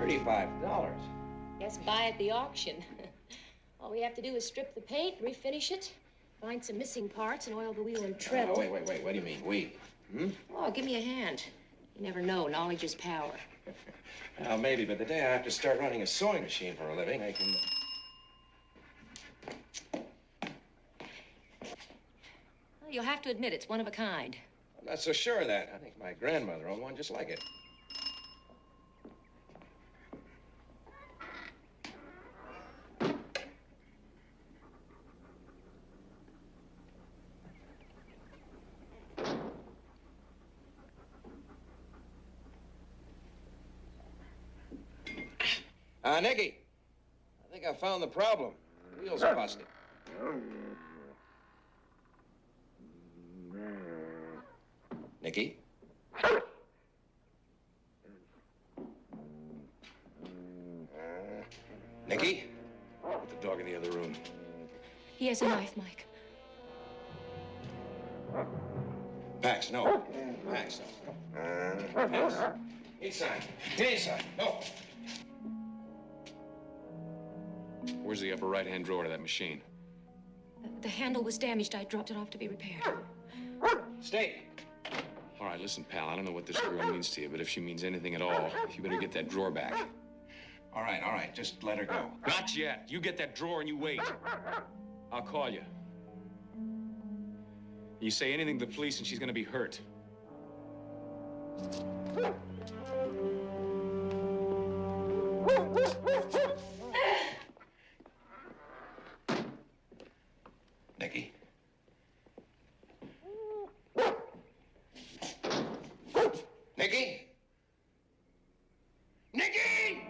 $35. Yes, buy at the auction. All we have to do is strip the paint, refinish it, find some missing parts, and oil the wheel and tread. Oh, wait. What do you mean, we? Oh, give me a hand. You never know. Knowledge is power. Well, maybe, but the day I have to start running a sewing machine for a living, I can... Well, you'll have to admit it's one of a kind. I'm not so sure of that. I think my grandmother owned one just like it. Nicky, I think I found the problem. The wheels are busted. Nicky? Nicky? Put the dog in the other room. He has a knife, Mike. Pax, no. Pax, no. Pax. Inside. Get inside. No. Where's the upper right-hand drawer to that machine? The handle was damaged. I dropped it off to be repaired. Stay. All right, listen, pal, I don't know what this girl means to you, but if she means anything at all, you better get that drawer back. All right. Just let her go. Not yet. You get that drawer and you wait. I'll call you. You say anything to the police and she's gonna be hurt. Nicky? Nicky? Nicky!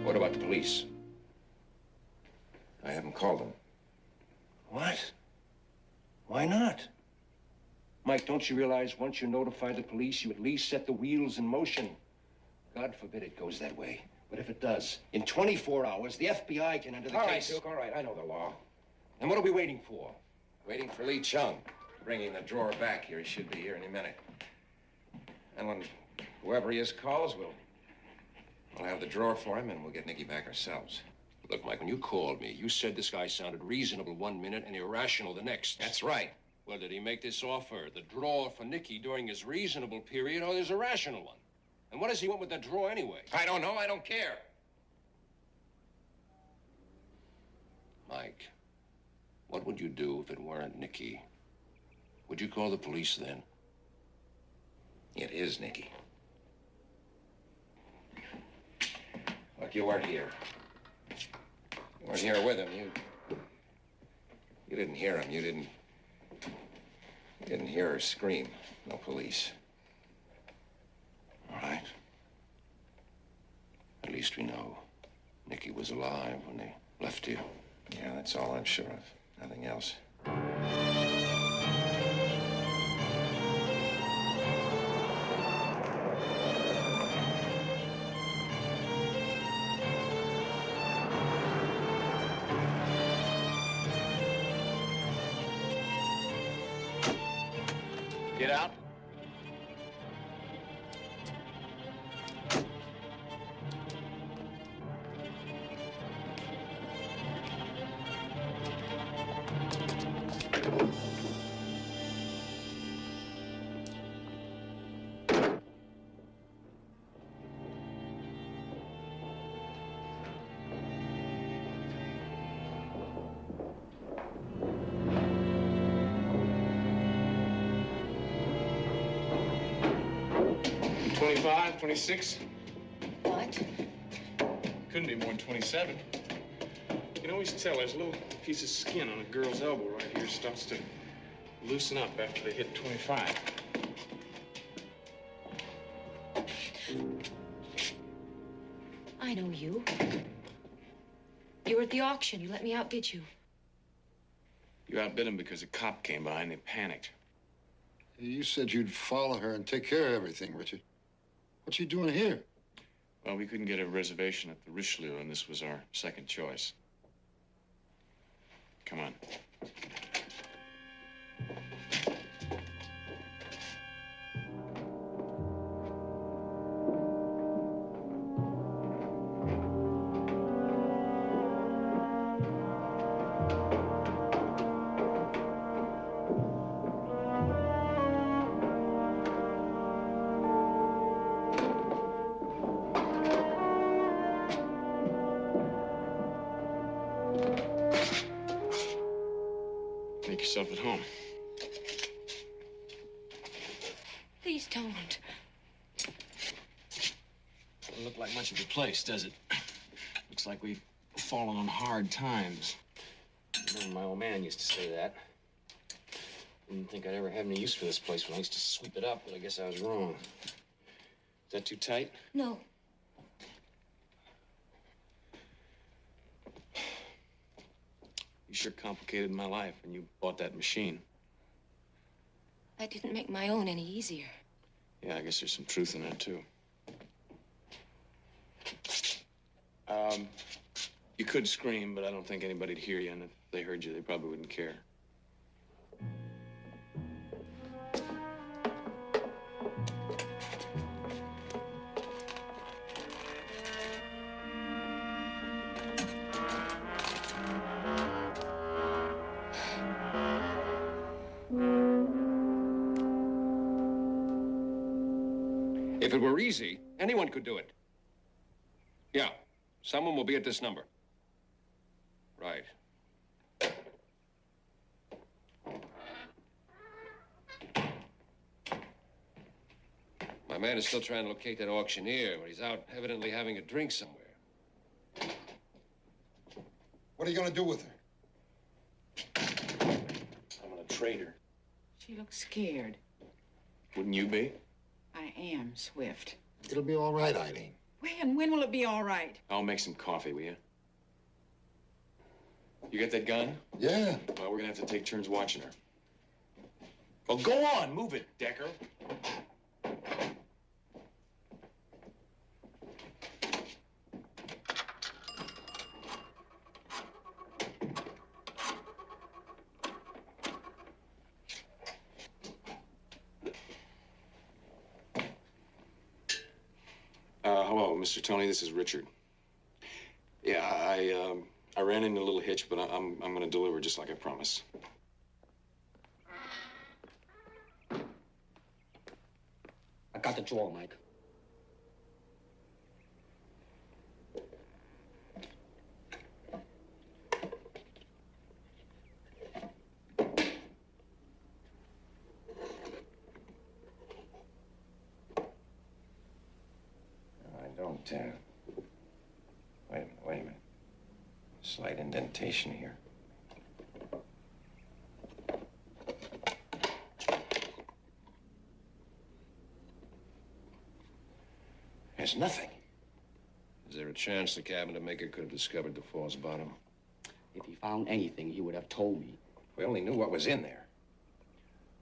What about the police? I haven't called them. What? Why not? Mike, don't you realize once you notify the police, you at least set the wheels in motion? God forbid it goes that way. But if it does, in 24 hours, the FBI can enter the case. Duke, all right. I know the law. And what are we waiting for? Waiting for Lee Chung. Bringing the drawer back here. He should be here any minute. And when whoever he is calls, we'll have the drawer for him, and we'll get Nicky back ourselves. Look, Mike, when you called me, you said this guy sounded reasonable one minute and irrational the next. That's right. Well, did he make this offer, the drawer for Nicky, during his reasonable period or his irrational one? And what does he want with that drawer anyway? I don't know. I don't care. Mike, what would you do if it weren't Nicky? Would you call the police then? It is Nicky. Look, you weren't here. You weren't here with him. You didn't hear him. You didn't hear her scream. No police. All right. At least we know Nicky was alive when they left you. Yeah, that's all I'm sure of. Nothing else. Get out. $25, $26. What? Couldn't be more than 27. You can always tell there's a little piece of skin on a girl's elbow right here starts to loosen up after they hit 25. I know you. You were at the auction. You let me outbid you. You outbid him because a cop came by and they panicked. You said you'd follow her and take care of everything, Richard. What's she doing here? Well, we couldn't get a reservation at the Richelieu, and this was our second choice. Come on. Make yourself at home. Please don't. Doesn't look like much of a place, does it? Looks like we've fallen on hard times. My old man used to say that. Didn't think I'd ever have any use for this place when I used to sweep it up, but I guess I was wrong. Is that too tight? No. You sure complicated my life when you bought that machine. That didn't make my own any easier. Yeah, I guess there's some truth in that, too. You could scream, but I don't think anybody'd hear you, and if they heard you, they probably wouldn't care. If it were easy, anyone could do it. Yeah, someone will be at this number. Right. My man is still trying to locate that auctioneer, but he's out evidently having a drink somewhere. What are you gonna do with her? I'm gonna trade her. She looks scared. Wouldn't you be? I am, Swift. It'll be all right, Eileen. When will it be all right? I'll make some coffee, will you? You got that gun? Yeah. Well, we're gonna have to take turns watching her. Well, go on, move it, Decker. Hello, Mr. Tony. This is Richard. Yeah, I ran into a little hitch, but I'm going to deliver just like I promised. I got the drawer, Mike. Wait a minute. Slight indentation here. There's nothing. Is there a chance the cabinet maker could have discovered the false bottom? If he found anything, he would have told me. We only knew what was in there.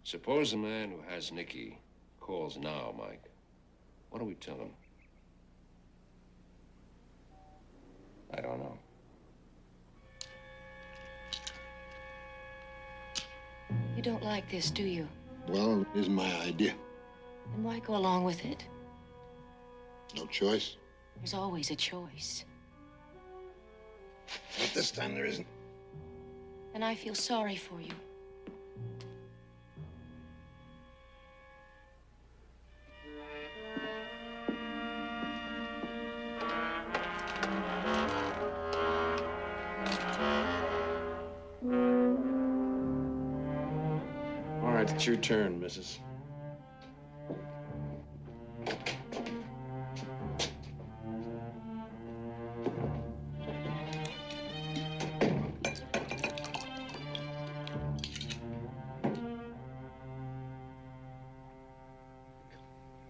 Suppose the man who has Nikki calls now, Mike. What do we tell him? I don't know. You don't like this, do you? Well, it isn't my idea. Then why go along with it? No choice. There's always a choice. But this time there isn't. And I feel sorry for you. All right, it's your turn, Mrs.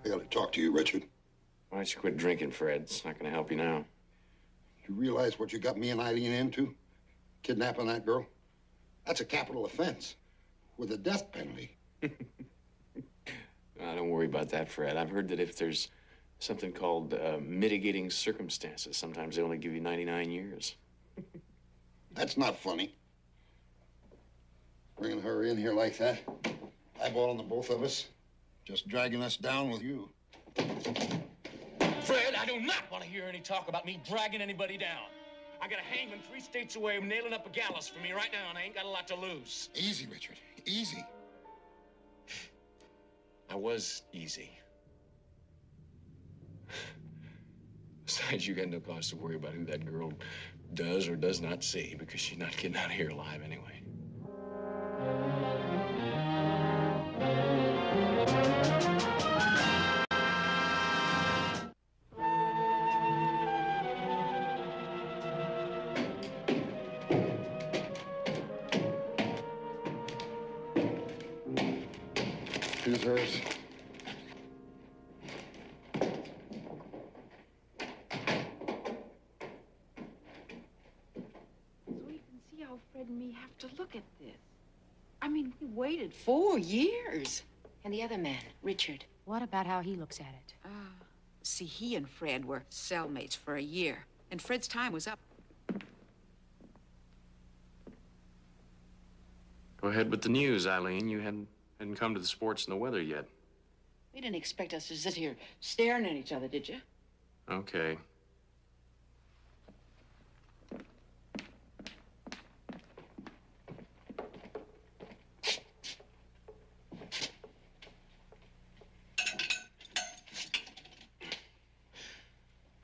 I gotta talk to you, Richard. Why don't you quit drinking, Fred? It's not going to help you now. You realize what you got me and Eileen into? Kidnapping that girl? That's a capital offense with a death penalty. Don't worry about that, Fred. I've heard that if there's something called mitigating circumstances, sometimes they only give you 99 years. That's not funny. Bringing her in here like that, eyeballing the both of us, just dragging us down with you. Fred, I do not want to hear any talk about me dragging anybody down. I got a hangman 3 states away nailing up a gallows for me right now, and I ain't got a lot to lose. Easy, Richard, easy. I was easy. Besides, you got no cause to worry about who that girl does or does not see, because she's not getting out of here alive anyway. Here's hers. So you can see how Fred and me have to look at this. I mean, we waited 4 years. And the other man, Richard. What about how he looks at it? See, he and Fred were cellmates for a year, and Fred's time was up. Go ahead with the news, Eileen. You hadn't come to the sports and the weather yet. You didn't expect us to sit here staring at each other, did you? Okay.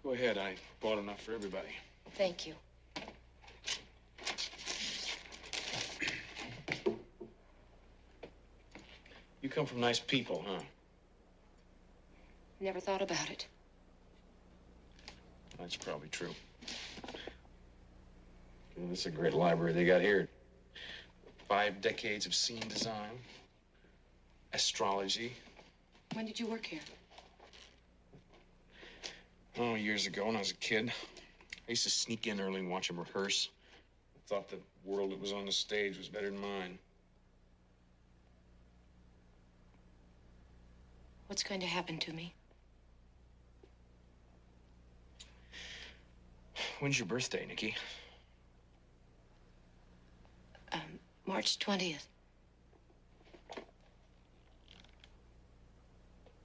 Go ahead. I bought enough for everybody. Thank you. You come from nice people, huh? Never thought about it. That's probably true. This is a great library they got here. 5 decades of scene design, astrology. When did you work here? Oh, years ago when I was a kid. I used to sneak in early and watch them rehearse. I thought the world that was on the stage was better than mine. What's going to happen to me? When's your birthday, Nikki? March 20th.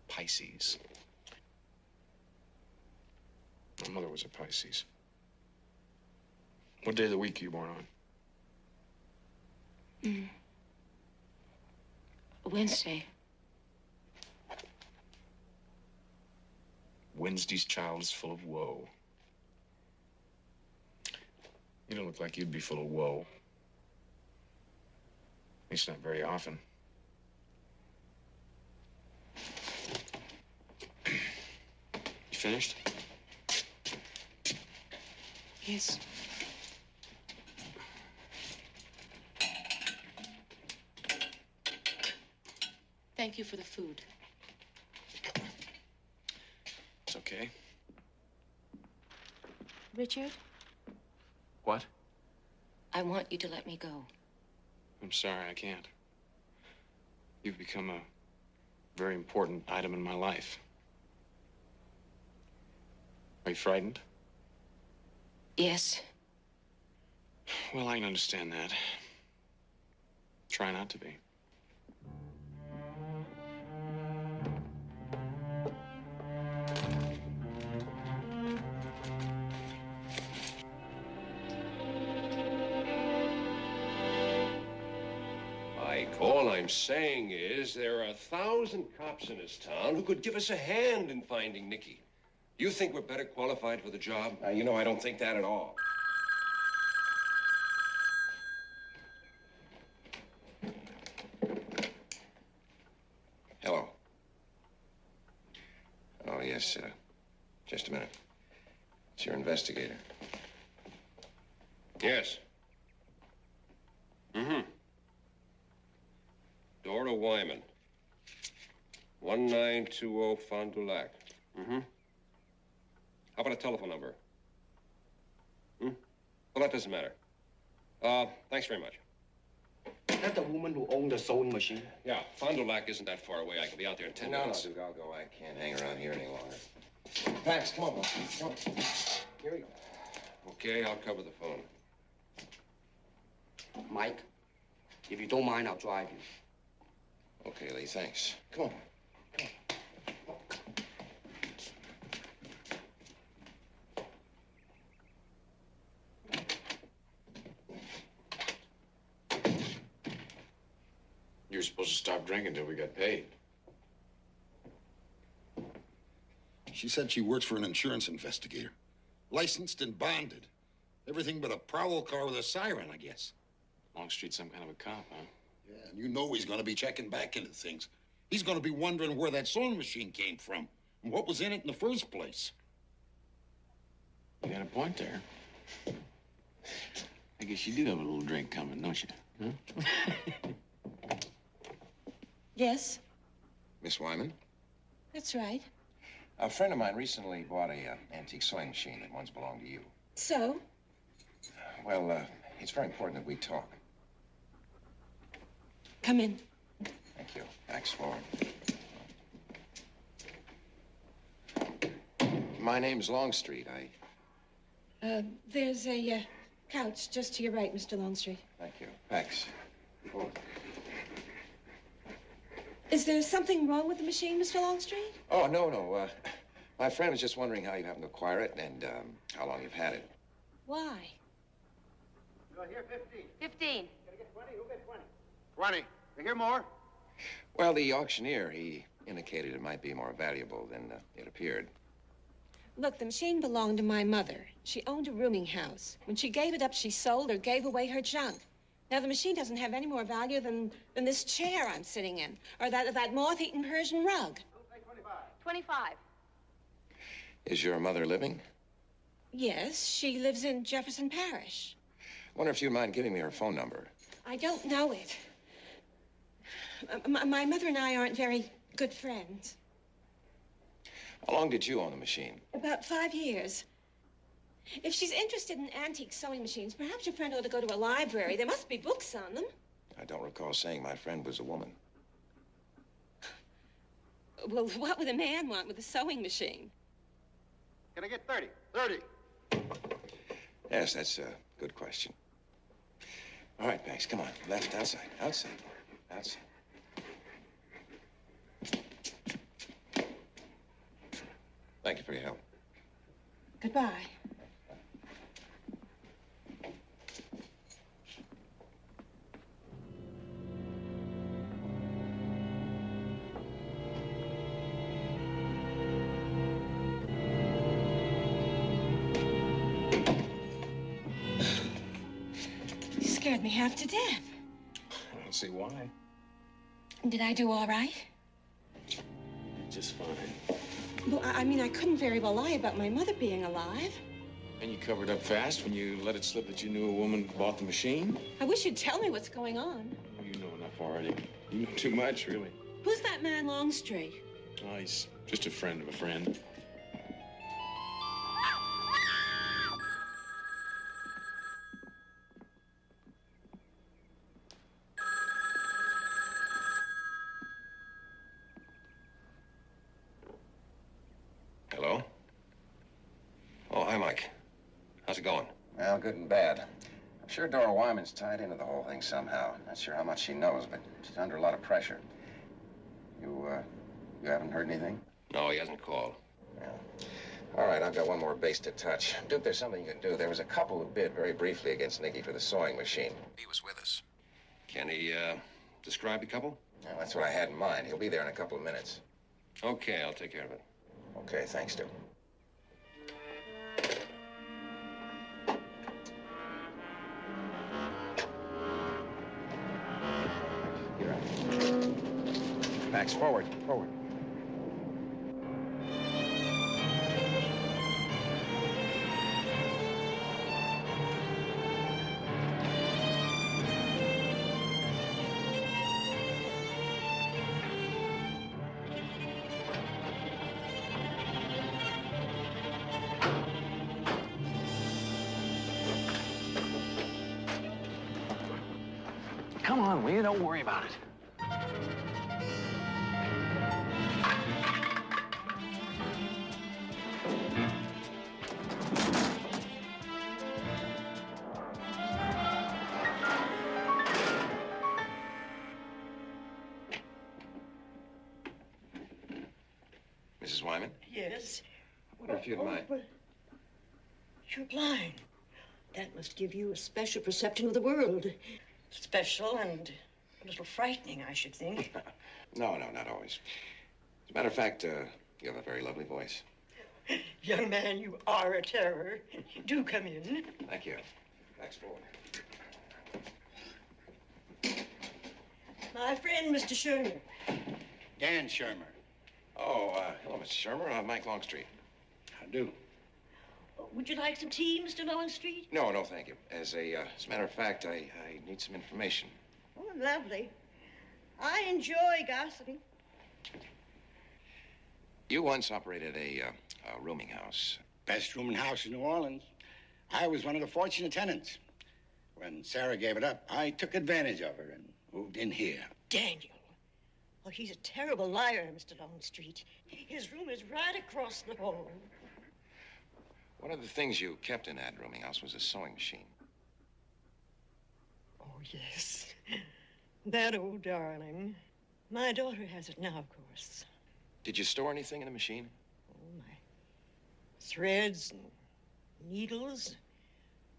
Pisces. My mother was a Pisces. What day of the week are you born on? Wednesday. Wednesday's child is full of woe. You don't look like you'd be full of woe. At least not very often. You finished? Yes. Thank you for the food. It's okay. Richard, What? I want you to let me go. I'm sorry, I can't. You've become a very important item in my life. Are you frightened? Yes. Well, I can understand that. Try not to be. All I'm saying is there are 1,000 cops in this town who could give us a hand in finding Nicky. You think we're better qualified for the job? You know, I don't think that at all. Hello. Oh, yes, just a minute. It's your investigator. Yes. Mm-hmm. Dora Wyman. 1920 Fond du Lac. Mm-hmm. How about a telephone number? Hmm? Well, that doesn't matter. Thanks very much. Is that the woman who owned the sewing machine? Yeah, Fond du Lac isn't that far away. I can be out there in 10 minutes. No, Duke, I'll go. I can't hang around here any longer. Pax, come on, come on. Here we go. Okay, I'll cover the phone. Mike, if you don't mind, I'll drive you. Okay, Lee, thanks. Come on. Come on. You were supposed to stop drinking till we got paid. She said she works for an insurance investigator. Licensed and bonded. Everything but a prowl car with a siren, I guess. Longstreet's some kind of a cop, huh? Yeah, and you know he's going to be checking back into things. He's going to be wondering where that sewing machine came from and what was in it in the first place. You got a point there. I guess you do have a little drink coming, don't you? Huh? Yes, Miss Wyman? that's right. A friend of mine recently bought a antique sewing machine that once belonged to you. So? Well, it's very important that we talk. Come in. Thank you. Back floor. My name's Longstreet. There's a couch just to your right, Mr. Longstreet. Thank you. Pax. Oh. Is there something wrong with the machine, Mr. Longstreet? Oh, no. My friend was just wondering how you happened to acquire it and how long you've had it. Why? You're here 15. 15. Gonna get 20? Who get 20? 20. You hear more? Well, the auctioneer, he indicated it might be more valuable than it appeared. Look, the machine belonged to my mother. She owned a rooming house. When she gave it up, she sold or gave away her junk. Now, the machine doesn't have any more value than this chair I'm sitting in, or that moth-eaten Persian rug. Who'll say 25? 25. Is your mother living? Yes, she lives in Jefferson Parish. I wonder if you'd mind giving me her phone number. I don't know it. My mother and I aren't very good friends. How long did you own the machine? About 5 years. If she's interested in antique sewing machines, perhaps your friend ought to go to a library. There must be books on them. I don't recall saying my friend was a woman. Well, what would a man want with a sewing machine? Can I get 30? 30. Yes, that's a good question. All right, Pax, come on. Left, outside. Thank you for your help. Goodbye. You scared me half to death. I don't see why. Did I do all right? Just fine. Well, I mean, I couldn't very well lie about my mother being alive. And you covered up fast when you let it slip that you knew a woman bought the machine? I wish you'd tell me what's going on. You know enough already. You know too much, really. Who's that man Longstreet? Oh, he's just a friend of a friend. Hello? Oh, hi, Mike. How's it going? Well, good and bad. I'm sure Dora Wyman's tied into the whole thing somehow. Not sure how much she knows, but she's under a lot of pressure. You haven't heard anything? No, he hasn't called. Yeah. All right, I've got one more base to touch. Duke, there's something you can do. There was a couple who bid very briefly against Nicky for the sewing machine. He was with us. Can he describe the couple? Well, that's what I had in mind. He'll be there in a couple of minutes. Okay, I'll take care of it. Okay, thanks, Stu. You're up. Backs forward. Forward. Come on, will you? Don't worry about it. Mrs. Wyman? Yes. I wonder if you'd mind. But you're blind. That must give you a special perception of the world. Special and a little frightening, I should think. No, not always. As a matter of fact, you have a very lovely voice. Young man, you are a terror. Do come in. Thank you. Backs forward. My friend, Mr. Sherman. Dan Shermer. Oh, hello, Mr. Shermer. I'm Mike Longstreet. How do? Would you like some tea, Mr. Longstreet? No, thank you. As a matter of fact, I need some information. Oh, lovely. I enjoy gossiping. You once operated a rooming house. Best rooming house in New Orleans. I was one of the fortunate tenants. When Sarah gave it up, I took advantage of her and moved in here. Daniel. Oh, he's a terrible liar, Mr. Longstreet. His room is right across the hall. One of the things you kept in that rooming house was a sewing machine. Oh, yes. That old darling. My daughter has it now, of course. Did you store anything in the machine? Oh, my threads and needles,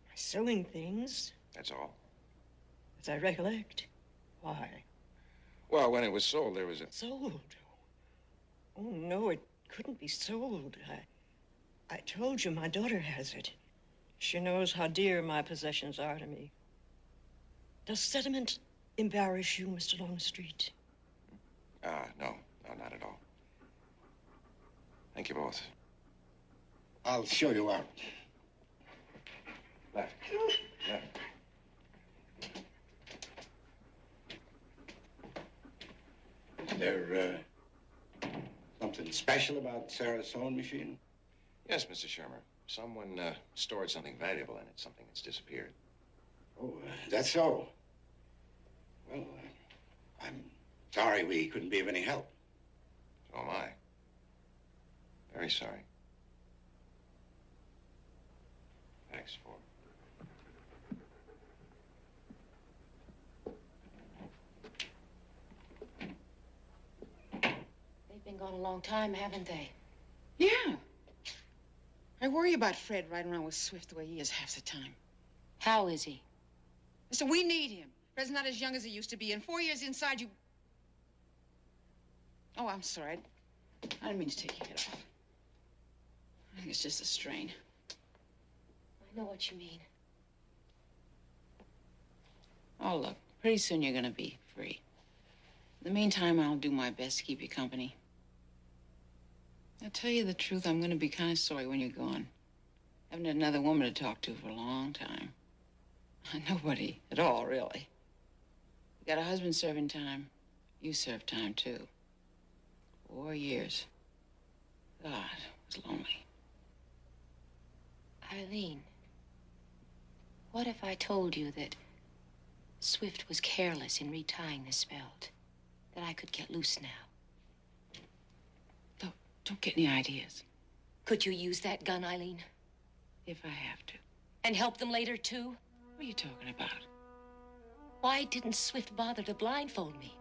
my sewing things. That's all? As I recollect. Why? Well, when it was sold, there was a... Sold? Oh, no, it couldn't be sold. I told you my daughter has it. She knows how dear my possessions are to me. Does sentiment embarrass you, Mr. Longstreet? No, not at all. Thank you both. I'll show you out. Left. Left. Is there, something special about Sarah's sewing machine? Yes, Mr. Shermer. Someone stored something valuable in it, something that's disappeared. Oh, that's so. Well, I'm sorry we couldn't be of any help. So am I. Very sorry. Thanks for... They've been gone a long time, haven't they? Yeah. I worry about Fred riding around with Swift the way he is half the time. How is he? So we need him. Fred's not as young as he used to be, and 4 years inside you... Oh, I'm sorry. I didn't mean to take your head off. I think it's just a strain. I know what you mean. Oh, look, pretty soon you're gonna be free. In the meantime, I'll do my best to keep you company. I'll tell you the truth, I'm gonna be kind of sorry when you're gone. I haven't had another woman to talk to for a long time. Nobody at all, really. You got a husband serving time. You served time, too. 4 years. God, it was lonely. Eileen, what if I told you that Swift was careless in retying this belt? That I could get loose now? Don't get any ideas. Could you use that gun, Eileen? If I have to. And help them later, too? What are you talking about? Why didn't Swift bother to blindfold me?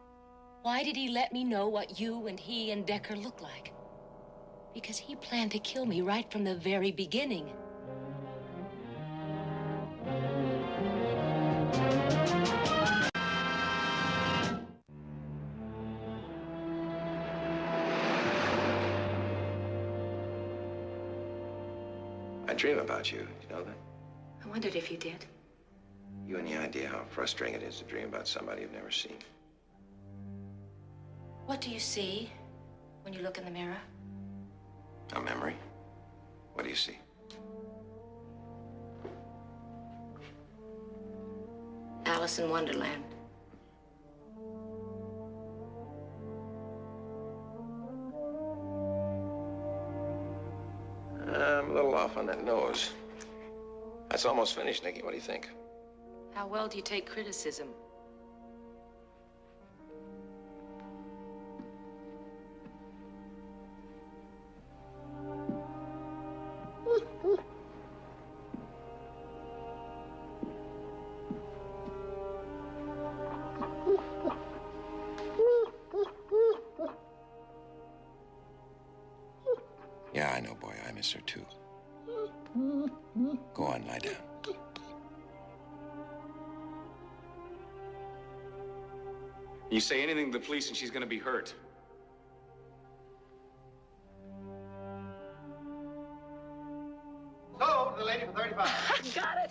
Why did he let me know what you and he and Decker look like? Because he planned to kill me right from the very beginning. I dream about you. You know that? I wondered if you did. You any idea how frustrating it is to dream about somebody you've never seen? What do you see when you look in the mirror? A memory? What do you see? Alice in Wonderland. I'm a little off on that nose. That's almost finished, Nikki. What do you think? How well do you take criticism? Yeah, I know, boy. I miss her, too. Go on, lie down. You say anything to the police and she's gonna be hurt. So, the lady for 35. Got it.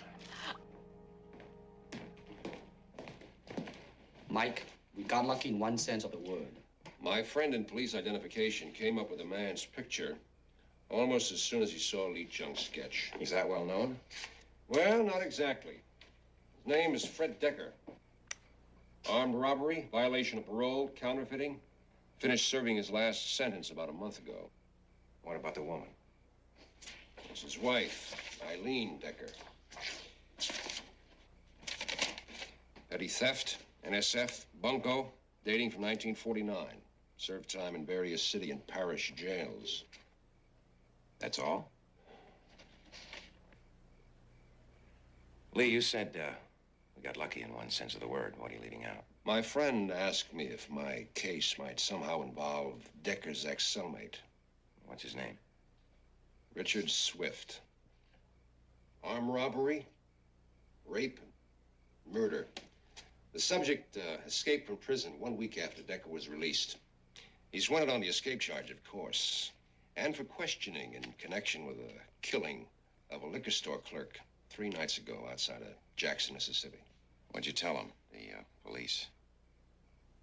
Mike, we got lucky in one sense of the word. My friend in police identification came up with a man's picture almost as soon as he saw Lee Chung's sketch. He's that well known? Well, not exactly. His name is Fred Decker. Armed robbery, violation of parole, counterfeiting. Finished serving his last sentence about a month ago. What about the woman? It's his wife, Eileen Decker. Petty theft, NSF, bunco, dating from 1949. Served time in various city and parish jails. That's all? Lee, you said, we got lucky in one sense of the word. What are you leaving out? My friend asked me if my case might somehow involve Decker's ex-cellmate. What's his name? Richard Swift. Armed robbery, rape, murder. The subject escaped from prison 1 week after Decker was released. He's wanted on the escape charge, of course, and for questioning in connection with the killing of a liquor store clerk 3 nights ago outside of Jackson, Mississippi. What'd you tell him, the police?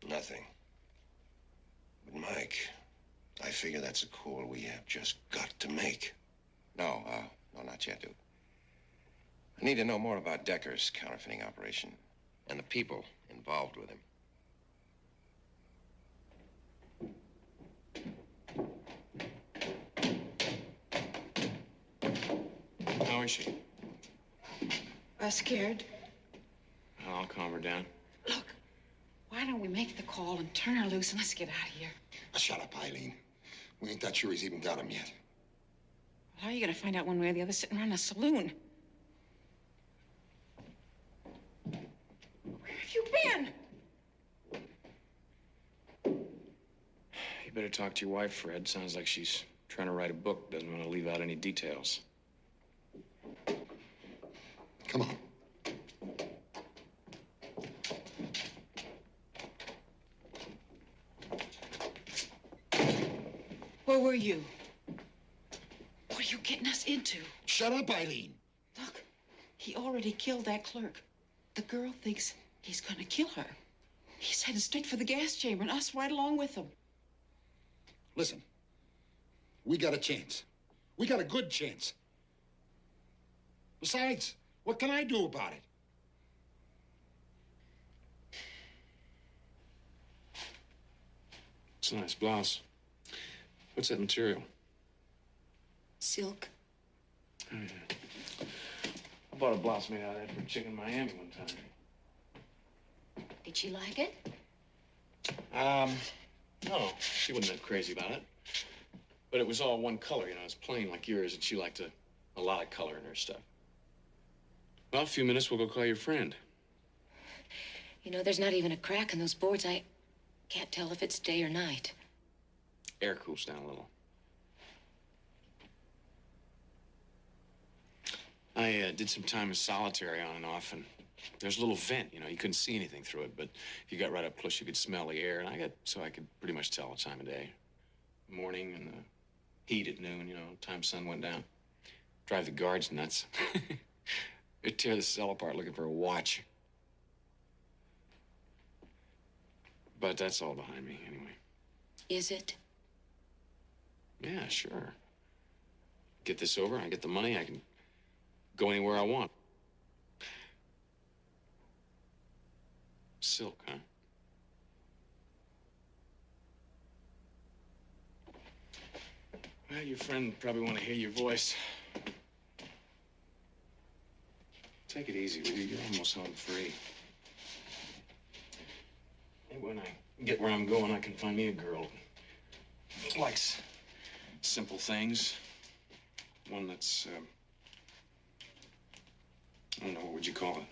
Nothing. But, Mike, I figure that's a call we have just got to make. No, not yet, dude. I need to know more about Decker's counterfeiting operation and the people involved with him. How is she? Scared. I'll calm her down. Look, why don't we make the call and turn her loose and let's get out of here? Shut up, Eileen. We ain't that sure he's even got him yet. How are you going to find out one way or the other sitting around a saloon? Where have you been? You better talk to your wife, Fred. Sounds like she's trying to write a book. Doesn't want to leave out any details. Come on. Where were you? What are you getting us into? Shut up, Eileen. Look, he already killed that clerk. The girl thinks he's gonna kill her. He's headed straight for the gas chamber and us right along with him. Listen, we got a chance. We got a good chance. Besides, what can I do about it? It's a nice blouse. What's that material? Silk. Oh, yeah. I bought a blouse made out of that for Chicken Miami one time. Did she like it? No, she wasn't that crazy about it. But it was all one color, you know, it's plain like yours, and she liked a lot of color in her stuff. Well, a few minutes, we'll go call your friend. You know, there's not even a crack in those boards. I can't tell if it's day or night. Air cools down a little. I did some time in solitary on and off, and there's a little vent, you know, you couldn't see anything through it, but if you got right up close, you could smell the air, and so I could pretty much tell the time of day. Morning and the heat at noon, you know, time sun went down. Drive the guards nuts. They'd tear the cell apart looking for a watch. But that's all behind me, anyway. Is it? Yeah, sure. Get this over, I get the money, I can go anywhere I want. Silk, huh? Well, your friend probably want to hear your voice. Take it easy with you. You're almost home free. Maybe when I get where I'm going, I can find me a girl who likes simple things. One that's, I don't know, what would you call it?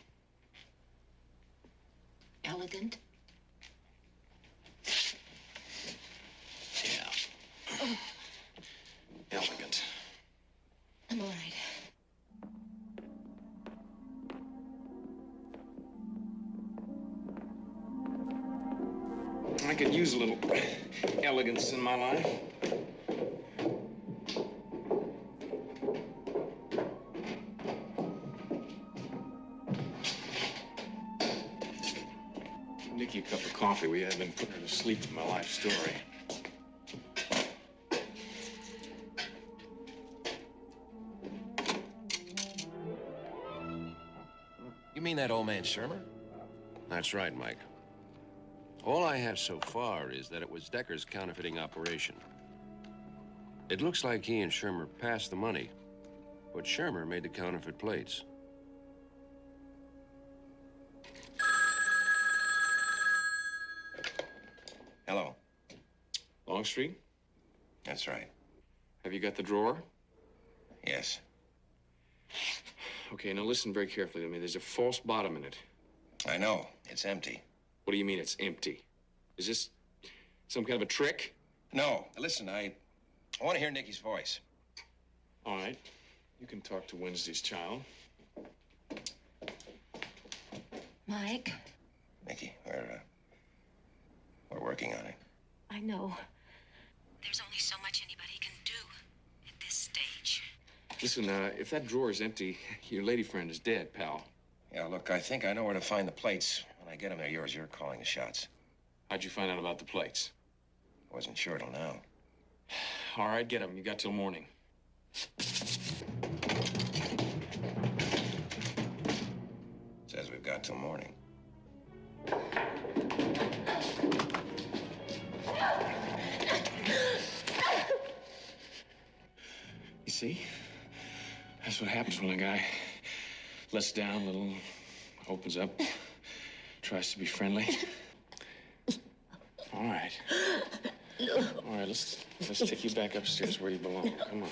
Elegant? Yeah. Elegant. I'm all right. I could use a little elegance in my life. Nikki a cup of coffee. We had been putting her to sleep with my life story. You mean that old man Shermer? That's right, Mike. All I have so far is that it was Decker's counterfeiting operation. It looks like he and Shermer passed the money, but Shermer made the counterfeit plates. Hello. Longstreet? That's right. Have you got the drawer? Yes. Okay, now listen very carefully to me. There's a false bottom in it. I know. It's empty. What do you mean it's empty? Is this some kind of a trick? No. Listen, I want to hear Nikki's voice. All right. You can talk to Wednesday's child. Mike, Nikki, we're working on it. I know. There's only so much anybody can do at this stage. Listen, if that drawer is empty, your lady friend is dead, pal. Yeah, look, I think I know where to find the plates. When I get them, they're yours. You're calling the shots. How'd you find out about the plates? Wasn't sure till now. All right, get them. You got till morning. Says we've got till morning. You see? That's what happens when a guy lets down a little, opens up, tries to be friendly. All right. All right, let's take you back upstairs where you belong. Come on.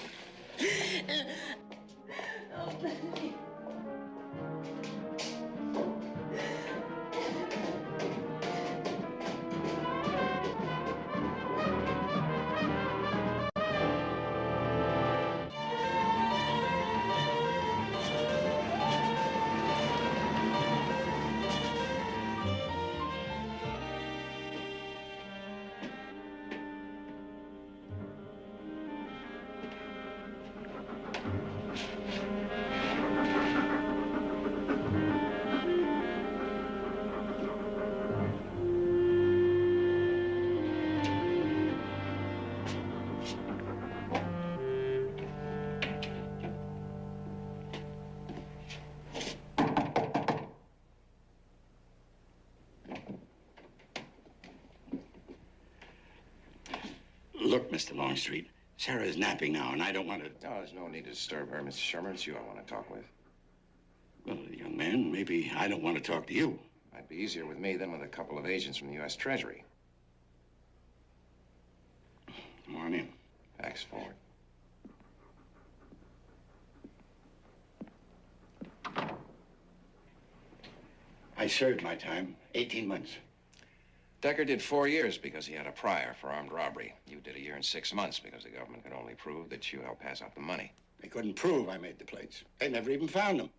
Look, Mr. Longstreet, Sarah's napping now, and I don't want to... No, there's no need to disturb her, Mr. Shermer. It's you I want to talk with. Well, young man, maybe I don't want to talk to you. Might be easier with me than with a couple of agents from the U.S. Treasury. Come on in. Backs forward. I served my time, 18 months. Decker did 4 years because he had a prior for armed robbery. You did 1 year and 6 months because the government could only prove that you helped pass out the money. They couldn't prove I made the plates. They never even found them.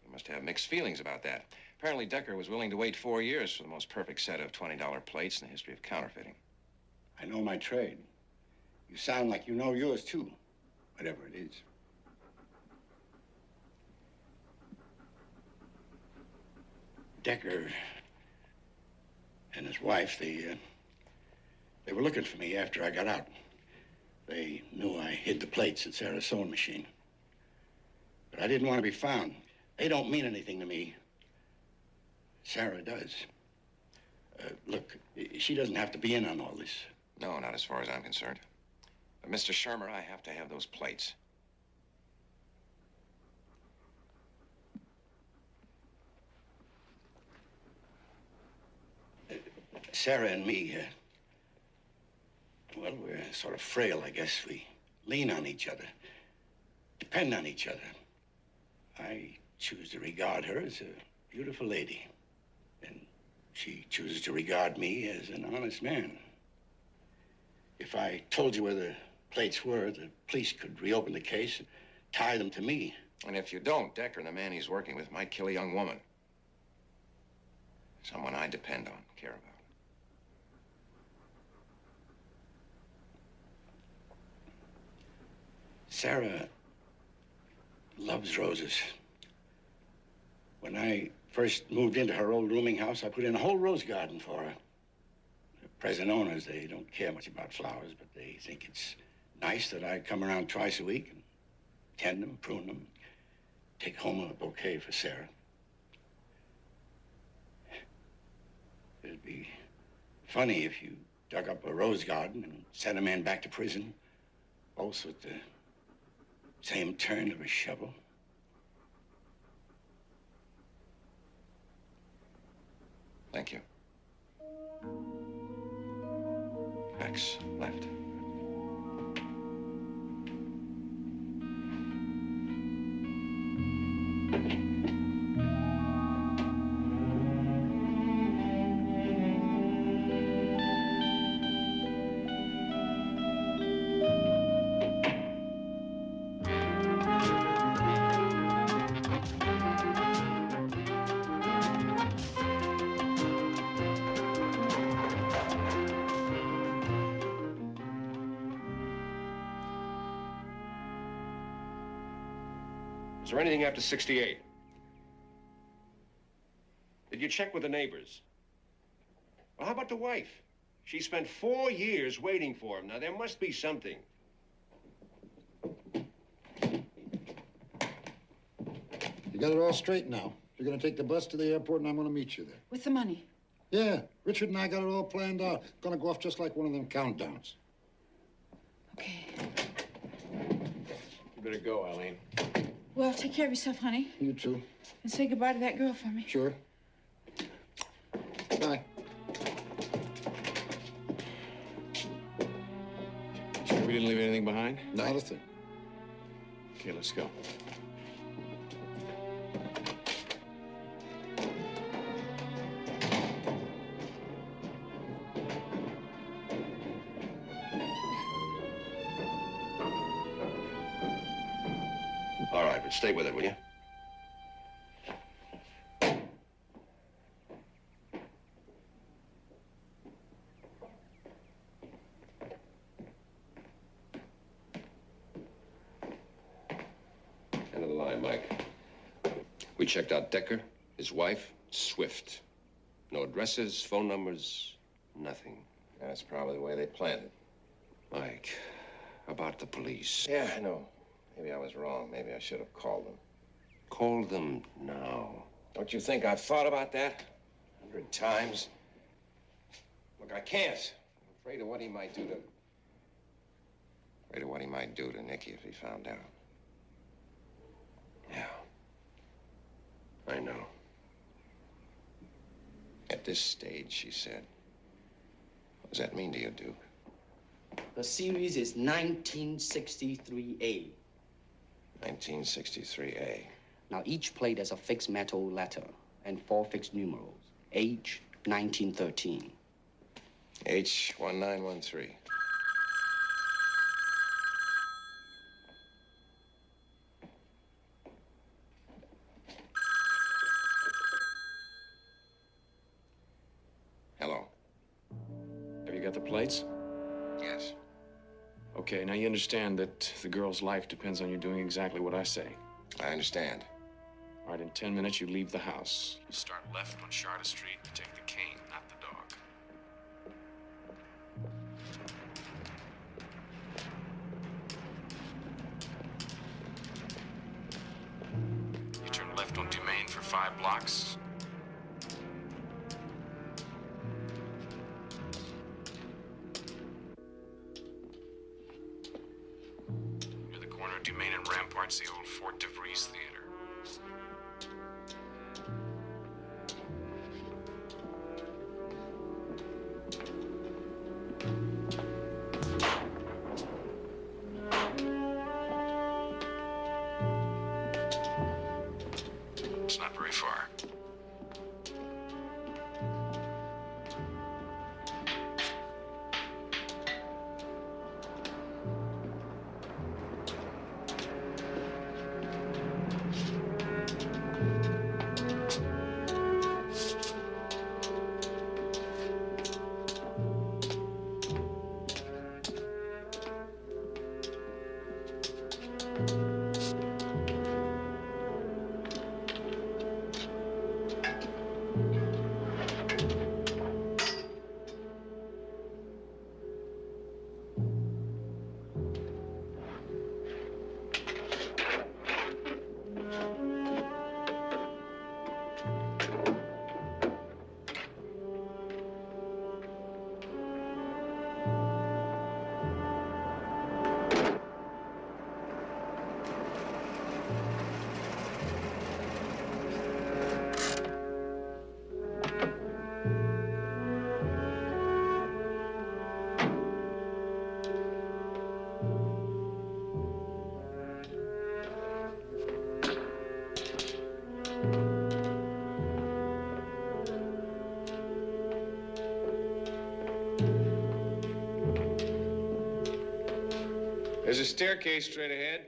You must have mixed feelings about that. Apparently, Decker was willing to wait 4 years for the most perfect set of $20 plates in the history of counterfeiting. I know my trade. You sound like you know yours, too. Whatever it is. Decker and his wife, they were looking for me after I got out. They knew I hid the plates at Sarah's sewing machine. But I didn't want to be found. They don't mean anything to me. Sarah does. Look, she doesn't have to be in on all this. No, not as far as I'm concerned. But, Mr. Shermer, I have to have those plates. Sarah and me, well, we're sort of frail, I guess. We lean on each other, depend on each other. I choose to regard her as a beautiful lady, and she chooses to regard me as an honest man. If I told you where the plates were, the police could reopen the case and tie them to me. And if you don't, Decker and the man he's working with might kill a young woman. Someone I depend on, care about. Sarah loves roses. When I first moved into her old rooming house, I put in a whole rose garden for her. The present owners, they don't care much about flowers, but they think it's nice that I come around twice a week and tend them, prune them, take home a bouquet for Sarah. It'd be funny if you dug up a rose garden and sent a man back to prison, both with the same turn of a shovel. Thank you. X, left. Is there anything after 68? Did you check with the neighbors? Well, how about the wife? She spent 4 years waiting for him. Now, there must be something. You got it all straight now. You're going to take the bus to the airport, and I'm going to meet you there. With the money? Yeah, Richard and I got it all planned out. Going to go off just like one of them countdowns. Okay. You better go, Eileen. Well, take care of yourself, honey. You too. And say goodbye to that girl for me. Sure. Bye. Sure we didn't leave anything behind? Not a thing. Okay, let's go. All right, but stay with it, will you? End of the line, Mike. We checked out Decker, his wife, Swift. No addresses, phone numbers, nothing. That's probably the way they planned it. Mike, about the police. Yeah, I know. Maybe I was wrong. Maybe I should have called them. Call them now. Don't you think I've thought about that 100 times? Look, I can't. I'm afraid of what he might do to... Afraid of what he might do to Nicky if he found out. Yeah. I know. At this stage, she said. What does that mean to you, Duke? The series is 1963A. 1963A. Now, each plate has a fixed metal letter and 4 fixed numerals. H, 1913. H1913. Hello. Have you got the plates? Yes. Okay, now you understand that the girl's life depends on you doing exactly what I say. I understand. All right, in 10 minutes, you leave the house. Start left on Charter Street and take the cane, not the dog. You turn left on Dumaine for 5 blocks. Near the corner of Dumaine and Rampart's the old Fort DeVries Theater. It's not very far. There's a staircase straight ahead.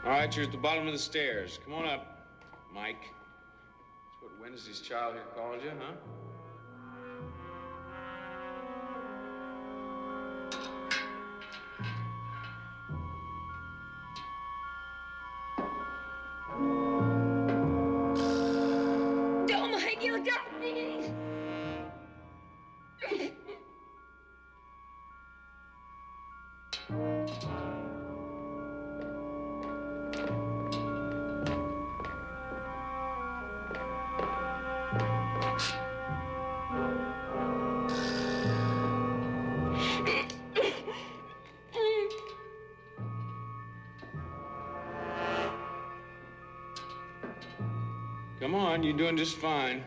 All right, you're at the bottom of the stairs. Come on up, Mike. That's what Wednesday's child here called you, huh? Oh, Mike, you got me! Come on, you're doing just fine.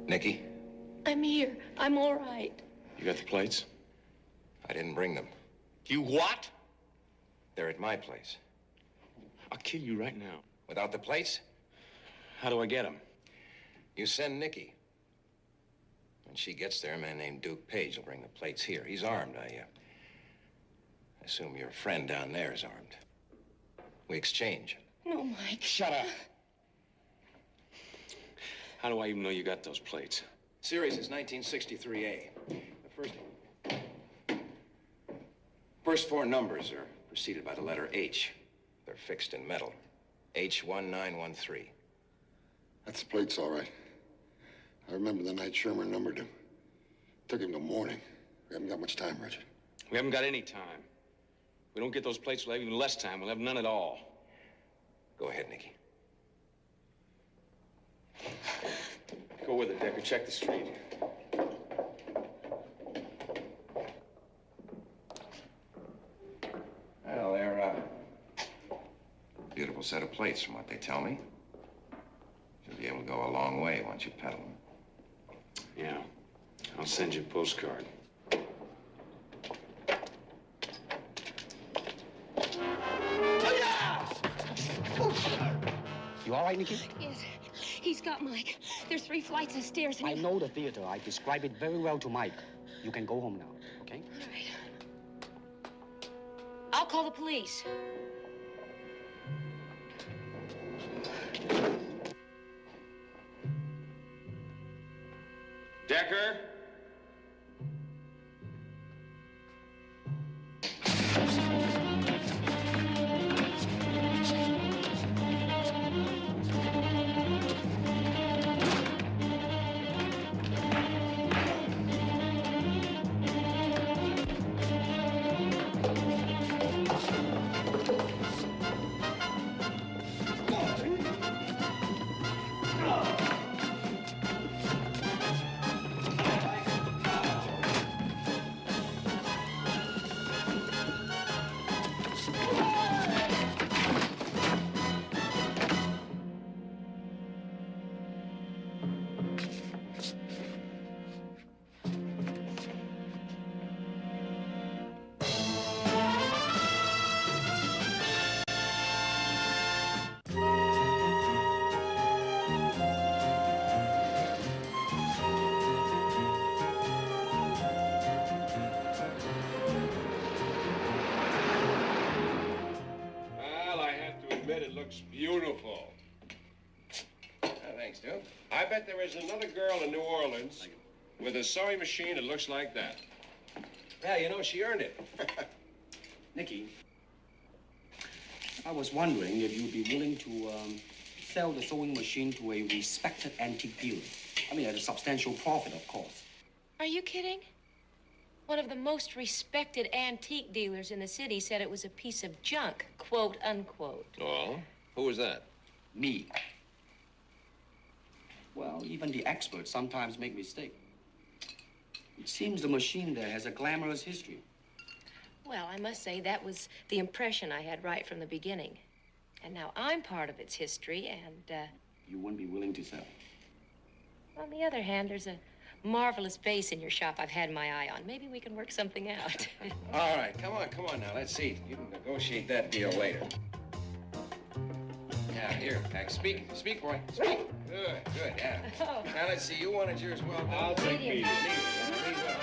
Nikki, I'm here. I'm all right. You got the plates? I didn't bring them. You what? They're at my place. I'll kill you right now. Without the plates, How do I get them? you send Nikki. When she gets there, a man named Duke Page will bring the plates here. He's armed. I assume your friend down there is armed. We exchange. No, Mike. Shut up. How do I even know you got those plates? Series is 1963A. The first 4 numbers are preceded by the letter H. They're fixed in metal. H1913. That's the plates, all right. I remember the night Sherman numbered him. Took him till morning. We haven't got much time, Richard. We haven't got any time. If we don't get those plates, we'll have even less time. We'll have none at all. Go ahead, Nikki. Go with it, Decker. Check the street. Well, they're set of plates from what they tell me. You'll be able to go a long way once you pedal them. Yeah. I'll send you a postcard. You all right, Nikki? Yes. He's got Mike. There's 3 flights of stairs. And I know the theater. I described it very well to Mike. You can go home now, okay? All right. I'll call the police. Decker? Looks beautiful. Thanks, Duke. I bet there is another girl in New Orleans with a sewing machine that looks like that. Yeah, you know, she earned it. Nikki, I was wondering if you'd be willing to sell the sewing machine to a respected antique dealer. I mean, at a substantial profit, of course. Are you kidding? One of the most respected antique dealers in the city said it was a piece of junk, quote, unquote. Oh? Who was that? Me. Well, even the experts sometimes make mistakes. It seems the machine there has a glamorous history. Well, I must say that was the impression I had right from the beginning. And now I'm part of its history, and, You wouldn't be willing to sell? on the other hand, there's a marvelous vase in your shop I've had my eye on. Maybe we can work something out. All right, come on now. Let's see. You can negotiate that deal later. Yeah, here, Max. Speak, boy. Speak. Good, yeah. Oh. Now, let's see. You wanted yours well done. I'll take medium. Medium.